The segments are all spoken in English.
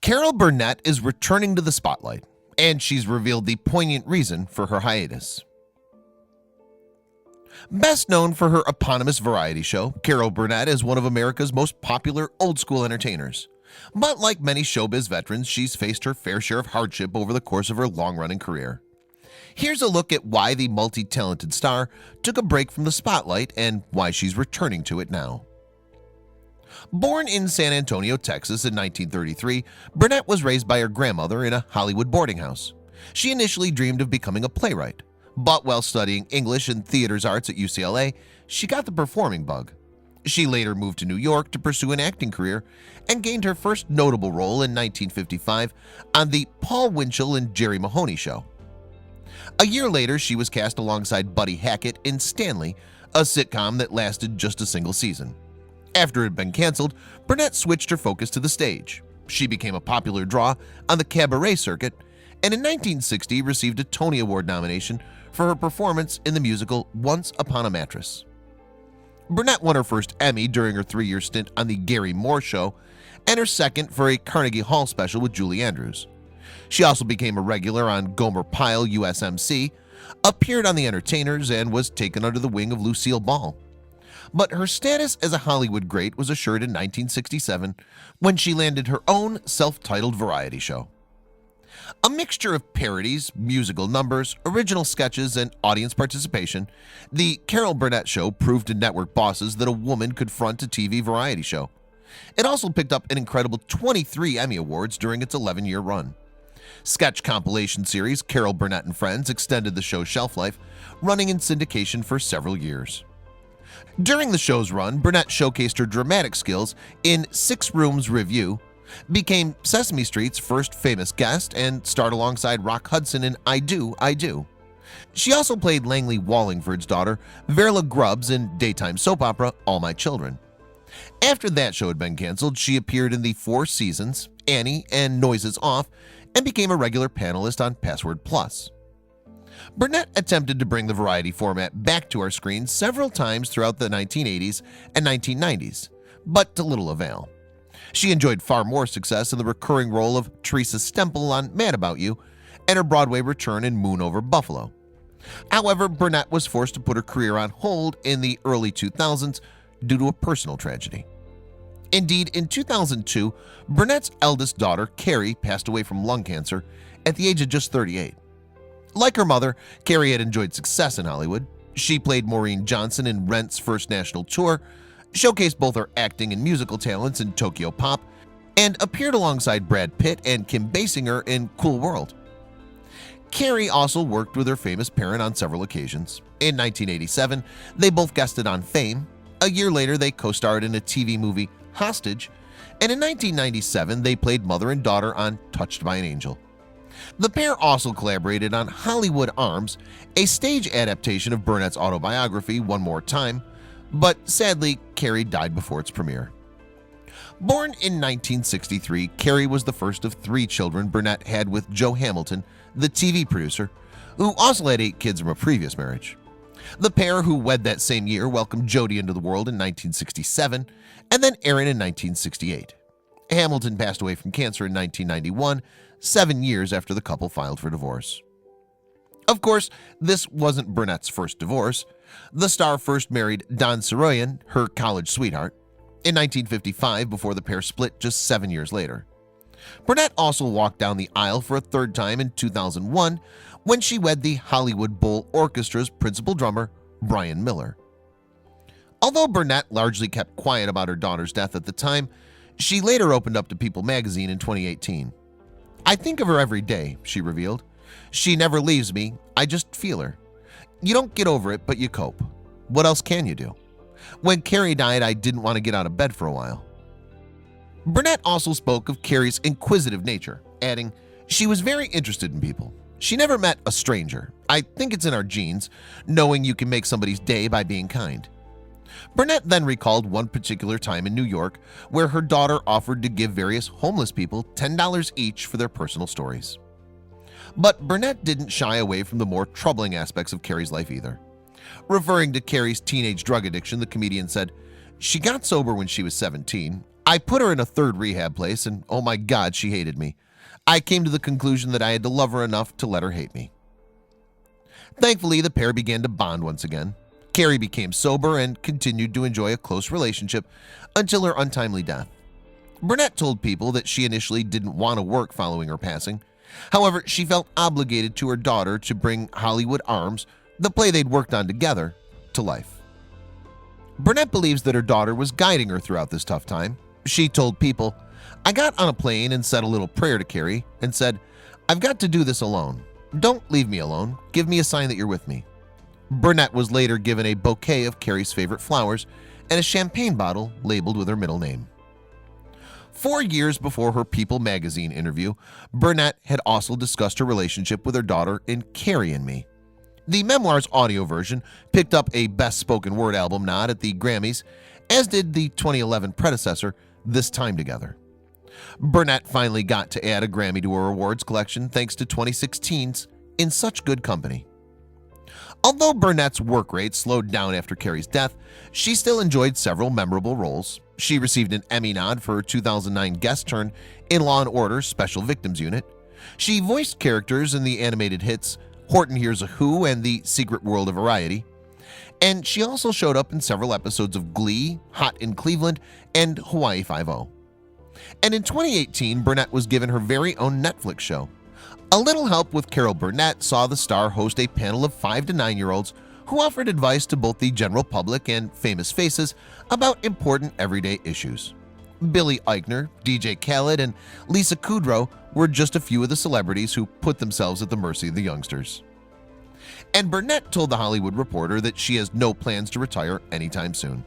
Carol Burnett is returning to the spotlight, and she's revealed the poignant reason for her hiatus. Best known for her eponymous variety show, Carol Burnett is one of America's most popular old-school entertainers. But like many showbiz veterans, she's faced her fair share of hardship over the course of her long-running career. Here's a look at why the multi-talented star took a break from the spotlight and why she's returning to it now. Born in San Antonio, Texas in 1933, Burnett was raised by her grandmother in a Hollywood boarding house. She initially dreamed of becoming a playwright, but while studying English and theater's arts at UCLA, she got the performing bug. She later moved to New York to pursue an acting career and gained her first notable role in 1955 on the Paul Winchell and Jerry Mahoney Show. A year later, she was cast alongside Buddy Hackett in Stanley, a sitcom that lasted just a single season. After it had been canceled, Burnett switched her focus to the stage. She became a popular draw on the cabaret circuit, and in 1960 received a Tony Award nomination for her performance in the musical Once Upon a Mattress. Burnett won her first Emmy during her 3-year stint on the Gary Moore Show and her second for a Carnegie Hall special with Julie Andrews. She also became a regular on Gomer Pyle USMC, appeared on The Entertainers, and was taken under the wing of Lucille Ball. But her status as a Hollywood great was assured in 1967 when she landed her own self-titled variety show. A mixture of parodies, musical numbers, original sketches, and audience participation, the Carol Burnett Show proved to network bosses that a woman could front a TV variety show. It also picked up an incredible 23 Emmy Awards during its 11-year run. Sketch compilation series Carol Burnett and Friends extended the show's shelf life, running in syndication for several years. During the show's run, Burnett showcased her dramatic skills in 6 Rooms Review, became Sesame Street's first famous guest, and starred alongside Rock Hudson in I Do, I Do. She also played Langley Wallingford's daughter, Verla Grubbs, in daytime soap opera All My Children. After that show had been canceled, she appeared in the 4 Seasons, Annie, and Noises Off, and became a regular panelist on Password Plus. Burnett attempted to bring the variety format back to our screens several times throughout the 1980s and 1990s, but to little avail. She enjoyed far more success in the recurring role of Teresa Stemple on Mad About You and her Broadway return in Moon Over Buffalo. However, Burnett was forced to put her career on hold in the early 2000s due to a personal tragedy. Indeed, in 2002, Burnett's eldest daughter, Carrie, passed away from lung cancer at the age of just 38. Like her mother, Carrie had enjoyed success in Hollywood. She played Maureen Johnson in Rent's first national tour, showcased both her acting and musical talents in Tokyo Pop, and appeared alongside Brad Pitt and Kim Basinger in Cool World. Carrie also worked with her famous parent on several occasions. In 1987, they both guested on Fame. A year later, they co-starred in a TV movie, Hostage, and in 1997, they played mother and daughter on Touched by an Angel. The pair also collaborated on Hollywood Arms, a stage adaptation of Burnett's autobiography One More Time, but sadly, Carrie died before its premiere. Born in 1963, Carrie was the first of 3 children Burnett had with Joe Hamilton, the TV producer, who also had 8 kids from a previous marriage. The pair, who wed that same year, welcomed Jody into the world in 1967 and then Aaron in 1968. Hamilton passed away from cancer in 1991, 7 years after the couple filed for divorce. Of course, this wasn't Burnett's first divorce. The star first married Don Saroyan, her college sweetheart, in 1955 before the pair split just 7 years later. Burnett also walked down the aisle for a 3rd time in 2001 when she wed the Hollywood Bowl Orchestra's principal drummer, Brian Miller. Although Burnett largely kept quiet about her daughter's death at the time, she later opened up to People magazine in 2018. "I think of her every day," she revealed. "She never leaves me. I just feel her. You don't get over it, but you cope. What else can you do? When Carrie died, I didn't want to get out of bed for a while." Burnett also spoke of Carrie's inquisitive nature, adding, "She was very interested in people. She never met a stranger. I think it's in our genes, knowing you can make somebody's day by being kind." Burnett then recalled one particular time in New York where her daughter offered to give various homeless people $10 each for their personal stories. But Burnett didn't shy away from the more troubling aspects of Carrie's life either. Referring to Carrie's teenage drug addiction, the comedian said, "She got sober when she was 17. I put her in a third rehab place, and oh my God, she hated me. I came to the conclusion that I had to love her enough to let her hate me. Thankfully, the pair began to bond once again. Carrie became sober and continued to enjoy a close relationship until her untimely death. Burnett told People that she initially didn't want to work following her passing. However, she felt obligated to her daughter to bring Hollywood Arms, the play they'd worked on together, to life. Burnett believes that her daughter was guiding her throughout this tough time. She told People, "I got on a plane and said a little prayer to Carrie and said, 'I've got to do this alone. Don't leave me alone. Give me a sign that you're with me.'" Burnett was later given a bouquet of Carrie's favorite flowers and a champagne bottle labeled with her middle name. 4 years before her People magazine interview, Burnett had also discussed her relationship with her daughter in Carrie and Me. The memoir's audio version picked up a Best Spoken Word album nod at the Grammys, as did the 2011 predecessor, This Time Together. Burnett finally got to add a Grammy to her awards collection thanks to 2016's In Such Good Company. Although Burnett's work rate slowed down after Carrie's death, she still enjoyed several memorable roles. She received an Emmy nod for her 2009 guest turn in Law & Order Special Victims Unit. She voiced characters in the animated hits Horton Hears a Who and The Secret World of Variety. And she also showed up in several episodes of Glee, Hot in Cleveland, and Hawaii Five-0. And in 2018, Burnett was given her very own Netflix show. A little help with Carol Burnett saw the star host a panel of 5 to 9-year-olds who offered advice to both the general public and famous faces about important everyday issues. Billy Eichner, DJ Khaled, and Lisa Kudrow were just a few of the celebrities who put themselves at the mercy of the youngsters. And Burnett told The Hollywood Reporter that she has no plans to retire anytime soon.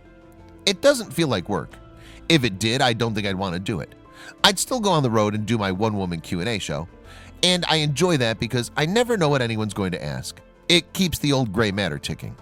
"It doesn't feel like work. If it did, I don't think I'd want to do it. I'd still go on the road and do my one-woman Q&A show. And I enjoy that because I never know what anyone's going to ask. It keeps the old gray matter ticking."